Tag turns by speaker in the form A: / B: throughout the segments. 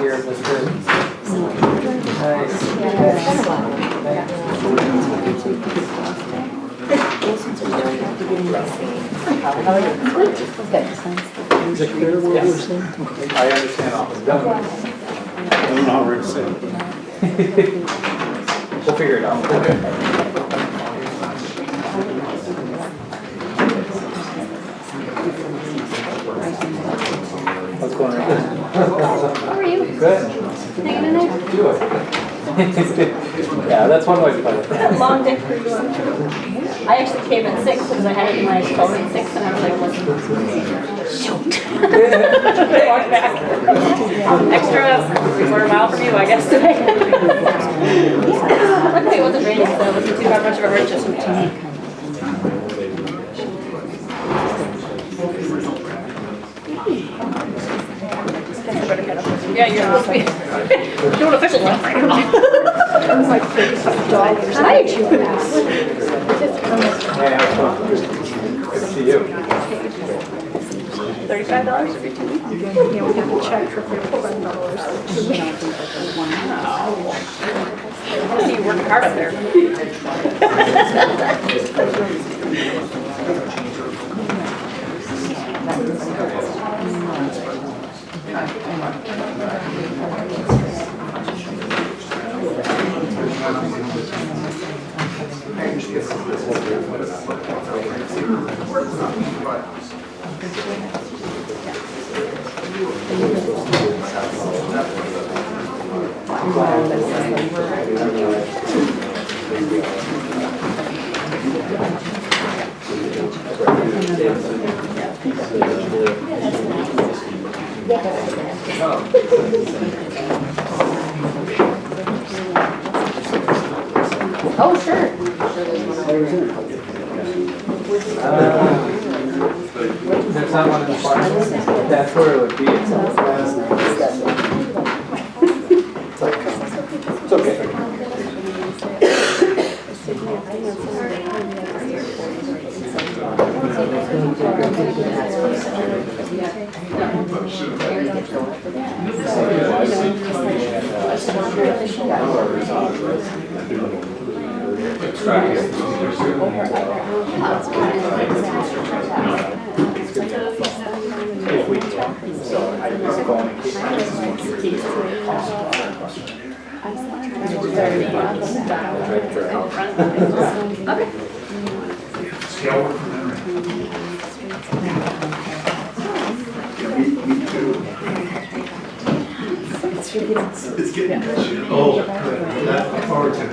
A: here, Mr. Nice.
B: Is it clear what we're saying?
A: I understand all this.
B: I don't know how we're to say it.
A: We'll figure it out. What's going on?
C: How are you?
A: Good.
C: Hanging in there?
A: Good. Yeah, that's one way to put it.
C: It's a long day for you. I actually came at 6 because I had it in my phone at 6 and I was like, listen. Shoot. Walked back. Extra quarter mile from you, I guess, today. Luckily it wasn't raining, so it wasn't too much of a hardship. Yeah, you're supposed to be doing official stuff right now.
D: It was like $35.
C: Hi.
A: Hey, how's it going? Good to see you.
C: $35 every 2 weeks.
D: Yeah, we got a check for $35 for 2 weeks.
C: I see you working hard up there. Oh, sure.
A: There's not one in the park. That's where it would be. It's okay. If we talk, so I just go and keep
C: Okay.
B: It's getting good. Oh, good. That's forward to it.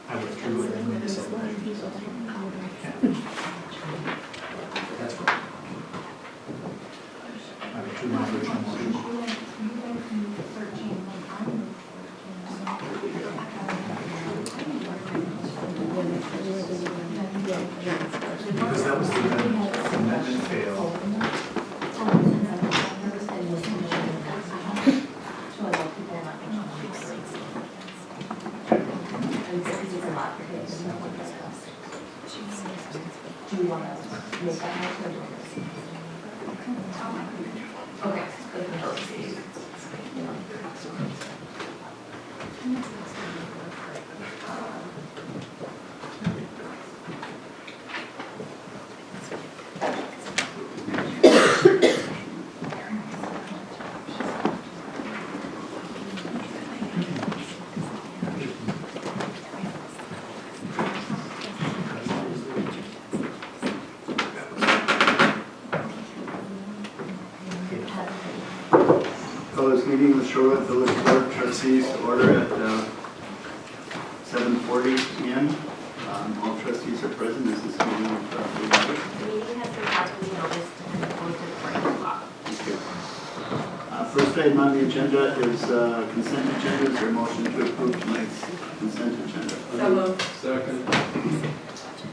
B: I withdrew it and then said, that's right. I withdrew my original motion. Because that was the amendment. The amendment failed. Call this meeting with Shorewood Village Board of Trustees to order at 7:40 p.m. All trustees are present. This is meeting of the board.
E: The meeting has been properly noticed and posted according to law.
B: Thank you. First item on the agenda is consent agenda. Is there a motion to approve tonight's consent agenda?
E: So moved.
A: Second.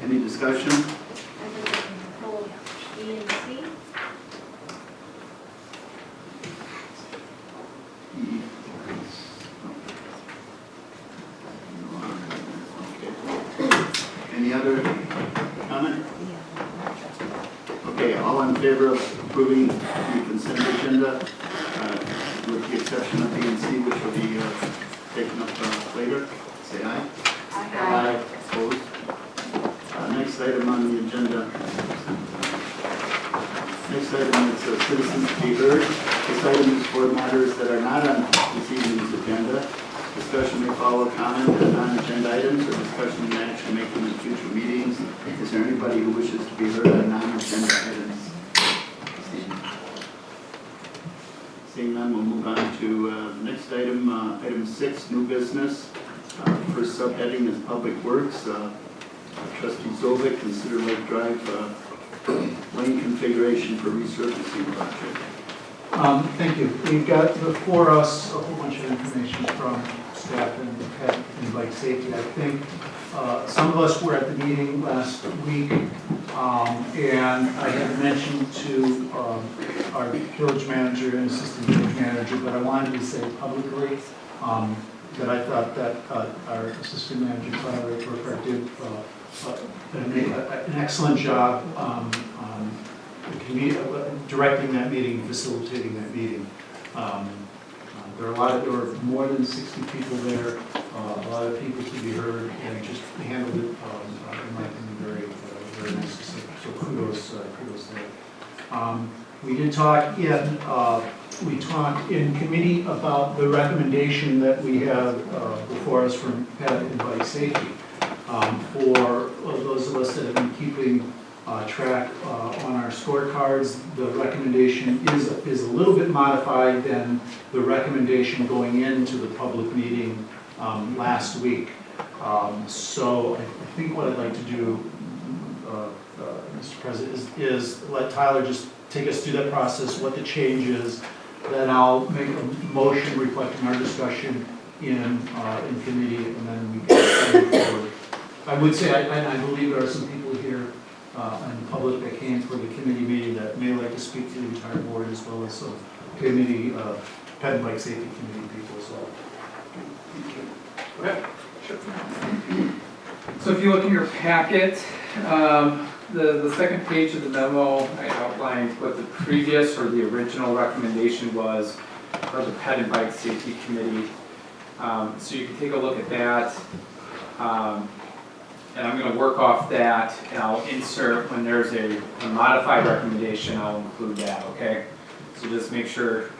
B: Any discussion?
E: And then we can hold B and C.
B: Any other comment? Okay, all in favor of approving the consent agenda, with the exception of B and C, which will be taken up later, say aye.
E: Aye.
B: Opposed? Next item on the agenda. Next item is citizens to be heard. This item is for matters that are not on this evening's agenda. Discussion may follow comment on non-agenda items or discussion and action making in future meetings. Is there anybody who wishes to be heard on non-agenda items? Seeing none, we'll move on to the next item, item 6, new business. First subheading is Public Works. Trustee Zovic, consider Lake Drive lane configuration for resurfacing project.
F: Thank you. We've got before us a whole bunch of information from staff and pet and bike safety. I think some of us were at the meeting last week, and I had mentioned to our village manager and assistant village manager, but I wanted to say publicly that I thought that our assistant manager, Tyler Burkhardt, did an excellent job directing that meeting, facilitating that meeting. There were more than 60 people there, a lot of people to be heard, and just handled it, in my opinion, very nice. So kudos there. We did talk in committee about the recommendation that we have before us from pet and bike safety. For those of us that have been keeping track on our scorecards, the recommendation is a little bit modified than the recommendation going into the public meeting last week. So I think what I'd like to do, Mr. President, is let Tyler just take us through that process, what the change is, then I'll make a motion reflecting our discussion in committee, and then we can move forward. I would say, I believe there are some people here in the public that came for the committee meeting that may like to speak to the entire board, as well as some committee, pet and bike safety committee people as well.
A: Okay, sure. So if you look in your packet, the second page of the memo, I outlined what the previous or the original recommendation was for the Pet and Bike Safety Committee. So you can take a look at that. And I'm going to work off that, and I'll insert, when there's a modified recommendation, I'll include that, okay? So just make sure,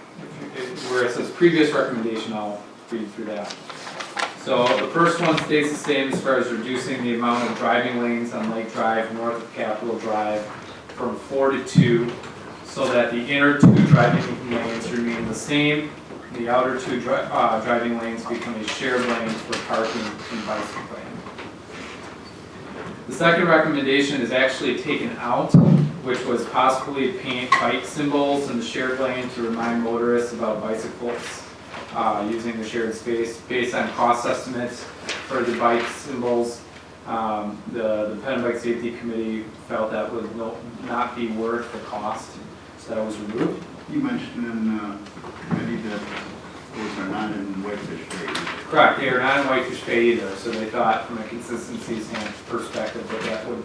A: where it says previous recommendation, I'll read through that. So the first one stays the same as far as reducing the amount of driving lanes on Lake Drive north of Capitol Drive from 4 to 2, so that the inner 2 driving lanes remain the same. The outer 2 driving lanes become a shared lane for parking and bicycling. The second recommendation is actually taken out, which was possibly paint bike symbols in the shared lane to remind motorists about bicycles using the shared space. Based on cost estimates for the bike symbols, the Pet and Bike Safety Committee felt that would not be worth the cost, so that was removed.
B: You mentioned in committee that those are not in Whitefish Bay.
A: Correct, they are not in Whitefish Bay either, so they thought from a consistency perspective that that would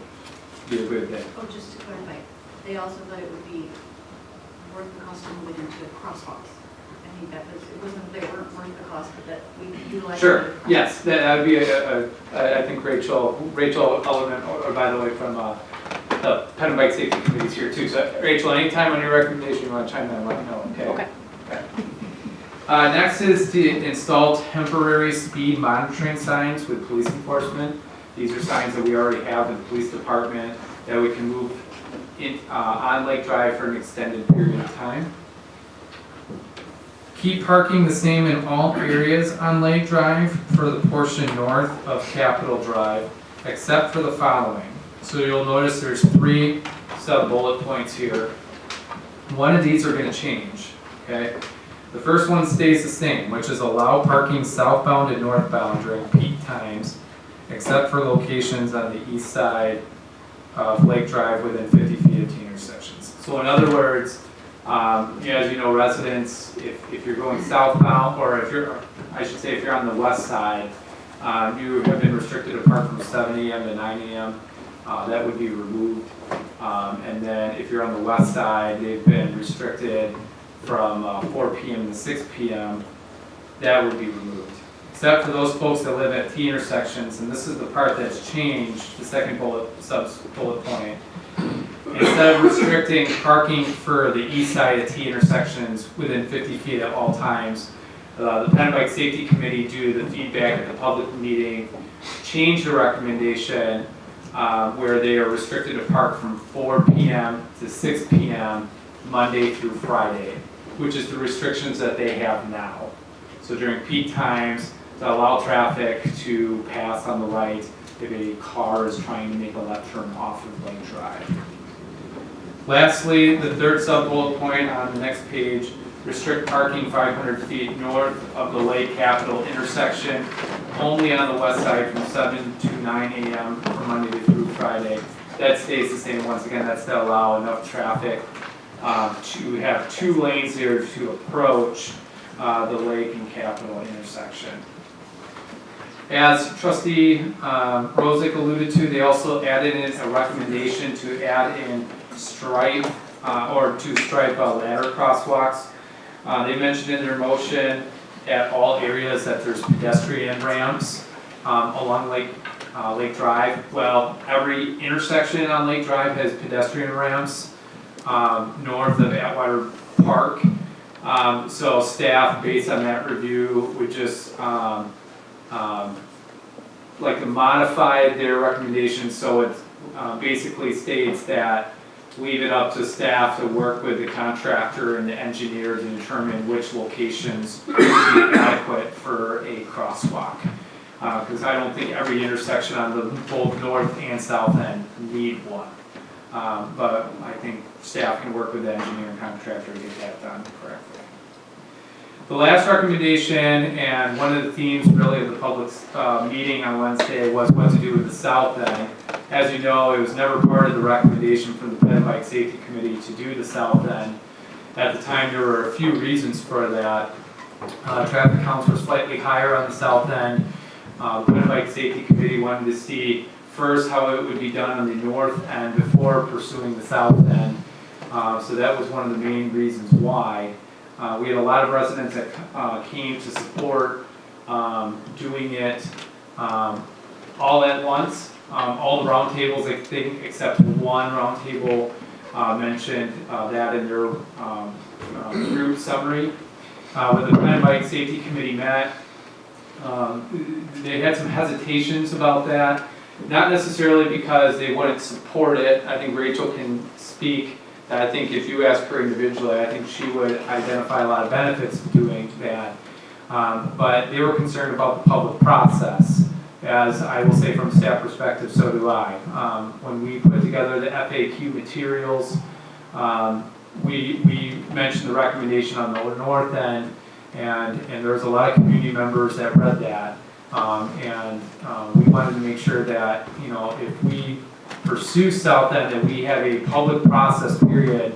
A: be a good thing.
E: Oh, just to clarify, they also thought it would be worth the cost of moving into crosswalks. I think that was, it wasn't that they weren't worth the cost, but that we utilized.
A: Sure, yes, that would be I think Rachel Ellerman, or by the way, from the Pet and Bike Safety Committee's here too. So Rachel, anytime on your recommendation you want to chime in, let me know, okay?
C: Okay.
A: Next is to install temporary speed monitoring signs with police enforcement. These are signs that we already have in the police department that we can move in, on Lake Drive for an extended period of time. Keep parking the same in all areas on Lake Drive for the portion north of Capitol Drive, except for the following. So you'll notice there's 3 sub-bullet points here. One of these are gonna change, okay? The first one stays the same, which is allow parking southbound and northbound during peak times, except for locations on the east side of Lake Drive within 50 feet of T intersections. So in other words, as you know, residents, if you're going southbound, or if you're on the west side, you have been restricted to park from 7 a.m. to 9 a.m. That would be removed. And then if you're on the west side, they've been restricted from 4 p.m. to 6 p.m. That would be removed. Except for those folks that live at T intersections, and this is the part that's changed, the second bullet point. Instead of restricting parking for the east side of T intersections within 50 feet at all times, the Pen and Bike Safety Committee, due to the feedback at the public meeting, changed the recommendation where they are restricted to park from 4 p.m. to 6 p.m. Monday through Friday, which is the restrictions that they have now. So during peak times, to allow traffic to pass on the right if a car is trying to make a left turn off of Lake Drive. Lastly, the third sub-bullet point on the next page, restrict parking 500 feet north of the Lake Capitol intersection, only on the west side from 7 to 9 a.m. from Monday through Friday. That stays the same. Once again, that's to allow enough traffic to have 2 lanes here to approach the Lake and Capitol intersection. As Trustee Rosick alluded to, they also added in a recommendation to add in stripe ladder crosswalks. They mentioned in their motion at all areas that there's pedestrian ramps along Lake Drive. Well, every intersection on Lake Drive has pedestrian ramps north of Atwater Park. So staff, based on that review, would just like to modify their recommendation so it basically states that leave it up to staff to work with the contractor and the engineer to determine which locations would be adequate for a crosswalk. Because I don't think every intersection on the both north and south end need one. But I think staff can work with the engineer and contractor to get that done correctly. The last recommendation, and one of the themes really of the public meeting on Wednesday, was what to do with the south end. As you know, it was never part of the recommendation from the Pen and Bike Safety Committee to do the south end. At the time, there were a few reasons for that. Traffic counts were slightly higher on the south end. The Pen and Bike Safety Committee wanted to see first how it would be done on the north end before pursuing the south end. So that was one of the main reasons why. We had a lot of residents that came to support doing it all at once. All the roundtables, I think, except one roundtable mentioned that in their group summary. When the Pen and Bike Safety Committee met, they had some hesitations about that. Not necessarily because they wouldn't support it. I think Rachel can speak. I think if you ask her individually, I think she would identify a lot of benefits to doing that. But they were concerned about the public process. As I will say from staff perspective, so do I. When we put together the FAQ materials, we mentioned the recommendation on the north end, and there was a lot of community members that read that. We wanted to make sure that, you know, if we pursue south end, that we have a public process period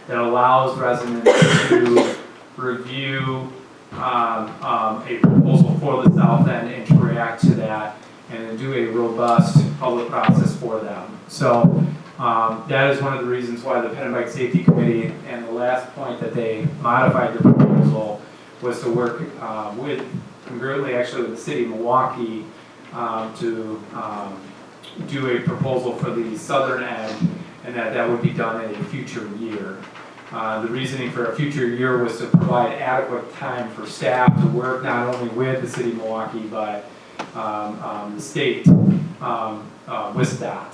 A: that allows residents to review a proposal for the south end and to react to that and do a robust public process for them. So that is one of the reasons why the Pen and Bike Safety Committee, and the last point that they modified the proposal was to work congruently actually with the city of Milwaukee to do a proposal for the southern end, and that would be done in a future year. The reasoning for a future year was to provide adequate time for staff to work not only with the city of Milwaukee, but the state, WSDOT,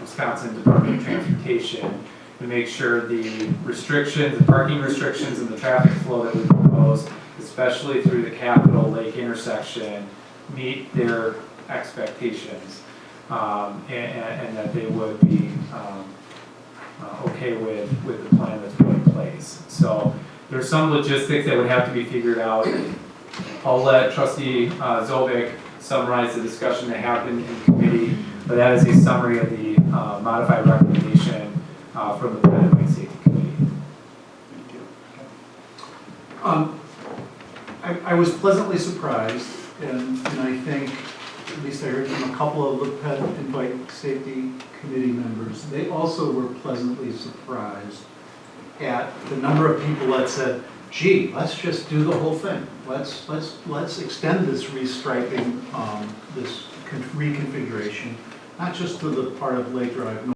A: Wisconsin Department of Transportation, to make sure the restrictions, the parking restrictions and the traffic flow that we propose, especially through the Capitol Lake intersection, meet their expectations. And that they would be okay with the plan that's put in place. So there's some logistics that would have to be figured out. I'll let Trustee Zovic summarize the discussion that happened in committee, but that is a summary of the modified recommendation from the Plan and Bike Safety Committee.
B: Thank you.
F: I was pleasantly surprised, and I think, at least I heard from a couple of the Pet and Bike Safety Committee members, they also were pleasantly surprised at the number of people that said, gee, let's just do the whole thing. Let's extend this restriping, this reconfiguration, not just to the part of Lake Drive